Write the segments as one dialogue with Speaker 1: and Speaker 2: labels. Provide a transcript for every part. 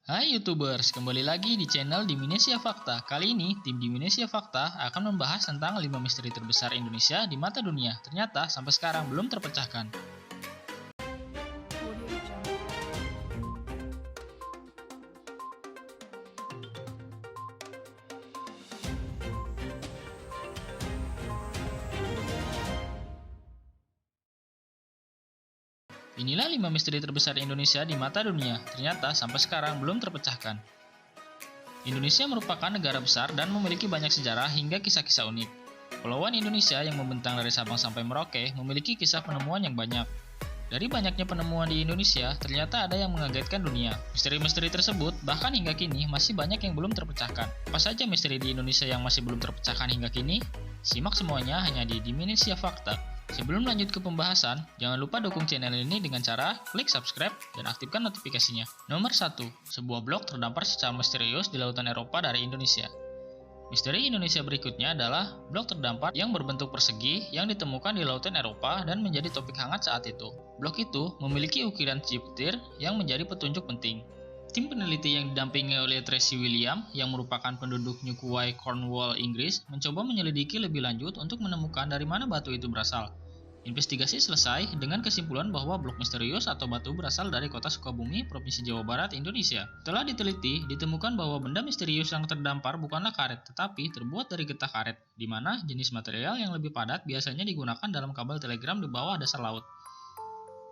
Speaker 1: Hai YouTubers, kembali lagi di channel Dimensia Fakta. Kali ini, tim Dimensia Fakta akan membahas tentang 5 misteri terbesar Indonesia di mata dunia. Ternyata sampai sekarang belum terpecahkan. Inilah 5 misteri terbesar Indonesia di mata dunia. Ternyata sampai sekarang belum terpecahkan. Indonesia merupakan negara besar dan memiliki banyak sejarah hingga kisah-kisah unik. Kepulauan Indonesia yang membentang dari Sabang sampai Merauke memiliki kisah penemuan yang banyak. Dari banyaknya penemuan di Indonesia, ternyata ada yang mengagetkan dunia. Misteri-misteri tersebut bahkan hingga kini masih banyak yang belum terpecahkan. Apa saja misteri di Indonesia yang masih belum terpecahkan hingga kini? Simak semuanya hanya di Dimensia Fakta. Sebelum lanjut ke pembahasan, jangan lupa dukung channel ini dengan cara klik subscribe dan aktifkan notifikasinya. Nomor 1. Sebuah blok terdampar secara misterius di lautan Eropa dari Indonesia. Misteri Indonesia berikutnya adalah blok terdampar yang berbentuk persegi yang ditemukan di lautan Eropa dan menjadi topik hangat saat itu. Blok itu memiliki ukiran Jupiter yang menjadi petunjuk penting. Tim peneliti yang didampingi oleh Tracy William yang merupakan penduduk New Quay, Cornwall, Inggris mencoba menyelidiki lebih lanjut untuk menemukan dari mana batu itu berasal. Investigasi selesai dengan kesimpulan bahwa blok misterius atau batu berasal dari kota Sukabumi, Provinsi Jawa Barat, Indonesia. Setelah diteliti, ditemukan bahwa benda misterius yang terdampar bukanlah karet, tetapi terbuat dari getah karet, di mana jenis material yang lebih padat biasanya digunakan dalam kabel telegram di bawah dasar laut.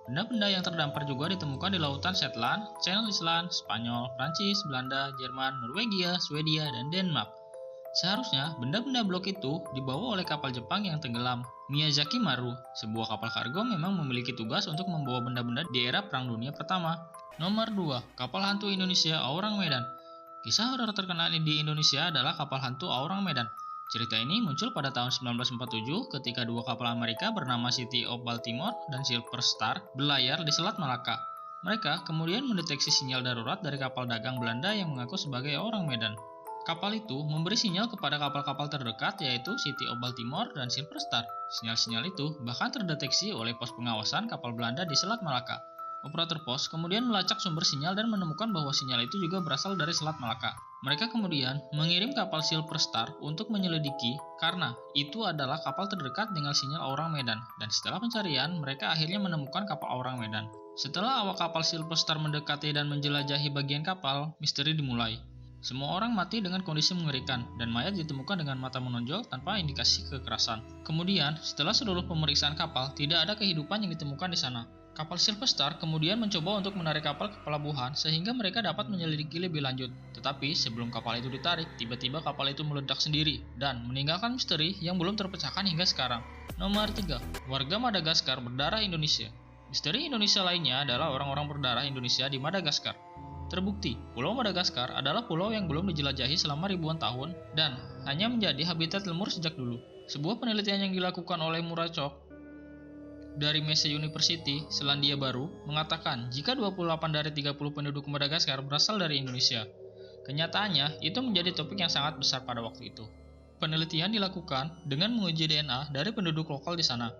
Speaker 1: Benda-benda yang terdampar juga ditemukan di lautan Shetland, Channel Island, Spanyol, Prancis, Belanda, Jerman, Norwegia, Swedia, dan Denmark. Seharusnya benda-benda blok itu dibawa oleh kapal Jepang yang tenggelam. Miyazaki Maru, sebuah kapal kargo memang memiliki tugas untuk membawa benda-benda di era Perang Dunia Pertama. Nomor 2. Kapal hantu Indonesia Aurang Medan. Kisah horor terkenal di Indonesia adalah kapal hantu Aurang Medan. Cerita ini muncul pada tahun 1947 ketika dua kapal Amerika bernama City of Baltimore dan Silver Star berlayar di Selat Malaka. Mereka kemudian mendeteksi sinyal darurat dari kapal dagang Belanda yang mengaku sebagai Aurang Medan. Kapal itu memberi sinyal kepada kapal-kapal terdekat yaitu City of Baltimore dan Silver Star. Sinyal-sinyal itu bahkan terdeteksi oleh pos pengawasan kapal Belanda di Selat Malaka. Operator pos kemudian melacak sumber sinyal dan menemukan bahwa sinyal itu juga berasal dari Selat Malaka. Mereka kemudian mengirim kapal Silver Star untuk menyelidiki karena itu adalah kapal terdekat dengan sinyal Aurang Medan. Dan setelah pencarian, mereka akhirnya menemukan kapal Aurang Medan. Setelah awak kapal Silver Star mendekati dan menjelajahi bagian kapal, misteri dimulai. Semua orang mati dengan kondisi mengerikan, dan mayat ditemukan dengan mata menonjol tanpa indikasi kekerasan. Kemudian, setelah seluruh pemeriksaan kapal, tidak ada kehidupan yang ditemukan di sana. Kapal Silver Star kemudian mencoba untuk menarik kapal ke pelabuhan sehingga mereka dapat menyelidiki lebih lanjut. Tetapi sebelum kapal itu ditarik, tiba-tiba kapal itu meledak sendiri dan meninggalkan misteri yang belum terpecahkan hingga sekarang. Nomor 3. Warga Madagaskar berdarah Indonesia. Misteri Indonesia lainnya adalah orang-orang berdarah Indonesia di Madagaskar. Terbukti, Pulau Madagaskar adalah pulau yang belum dijelajahi selama ribuan tahun dan hanya menjadi habitat lemur sejak dulu. Sebuah penelitian yang dilakukan oleh Murachok dari Mese University, Selandia Baru, mengatakan jika 28 dari 30 penduduk Madagaskar berasal dari Indonesia. Kenyataannya, itu menjadi topik yang sangat besar pada waktu itu. Penelitian dilakukan dengan menguji DNA dari penduduk lokal di sana.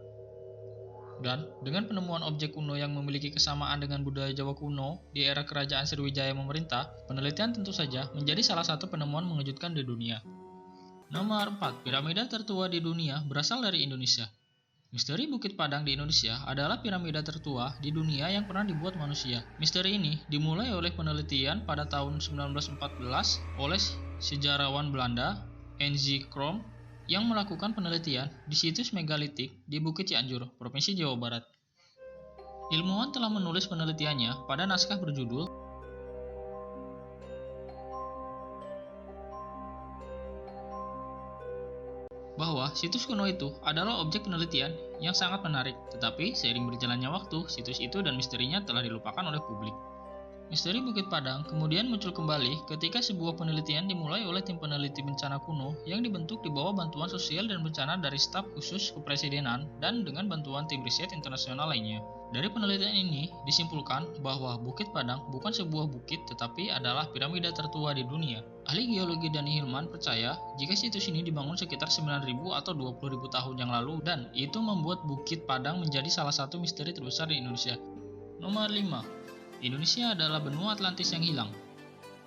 Speaker 1: Dan dengan penemuan objek kuno yang memiliki kesamaan dengan budaya Jawa kuno di era kerajaan Sriwijaya memerintah, penelitian tentu saja menjadi salah satu penemuan mengejutkan di dunia. Nomor 4. Piramida tertua di dunia berasal dari Indonesia. Misteri Bukit Padang di Indonesia adalah piramida tertua di dunia yang pernah dibuat manusia. Misteri ini dimulai oleh penelitian pada tahun 1914 oleh sejarawan Belanda, N.Z. Krom, yang melakukan penelitian di situs megalitik di Bukit Cianjur, Provinsi Jawa Barat. Ilmuwan telah menulis penelitiannya pada naskah berjudul bahwa situs kuno itu adalah objek penelitian yang sangat menarik, tetapi seiring berjalannya waktu, situs itu dan misterinya telah dilupakan oleh publik. Misteri Bukit Padang kemudian muncul kembali ketika sebuah penelitian dimulai oleh tim peneliti bencana kuno yang dibentuk di bawah bantuan sosial dan bencana dari staf khusus kepresidenan dan dengan bantuan tim riset internasional lainnya. Dari penelitian ini disimpulkan bahwa Bukit Padang bukan sebuah bukit tetapi adalah piramida tertua di dunia. Ahli geologi Dani Hilman percaya jika situs ini dibangun sekitar 9.000 atau 20.000 tahun yang lalu dan itu membuat Bukit Padang menjadi salah satu misteri terbesar di Indonesia. Nomor 5. Indonesia adalah benua Atlantis yang hilang.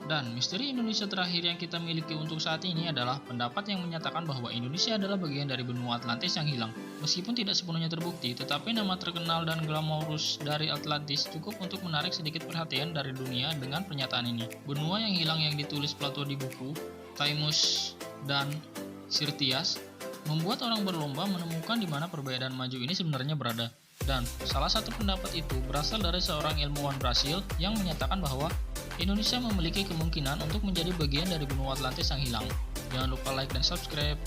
Speaker 1: Dan misteri Indonesia terakhir yang kita miliki untuk saat ini adalah pendapat yang menyatakan bahwa Indonesia adalah bagian dari benua Atlantis yang hilang. Meskipun tidak sepenuhnya terbukti, tetapi nama terkenal dan glamorous dari Atlantis cukup untuk menarik sedikit perhatian dari dunia dengan pernyataan ini. Benua yang hilang yang ditulis Plato di buku Timaeus dan Sirtias membuat orang berlomba menemukan di mana perbedaan maju ini sebenarnya berada. Dan salah satu pendapat itu berasal dari seorang ilmuwan Brasil yang menyatakan bahwa Indonesia memiliki kemungkinan untuk menjadi bagian dari benua Atlantis yang hilang. Jangan lupa like dan subscribe.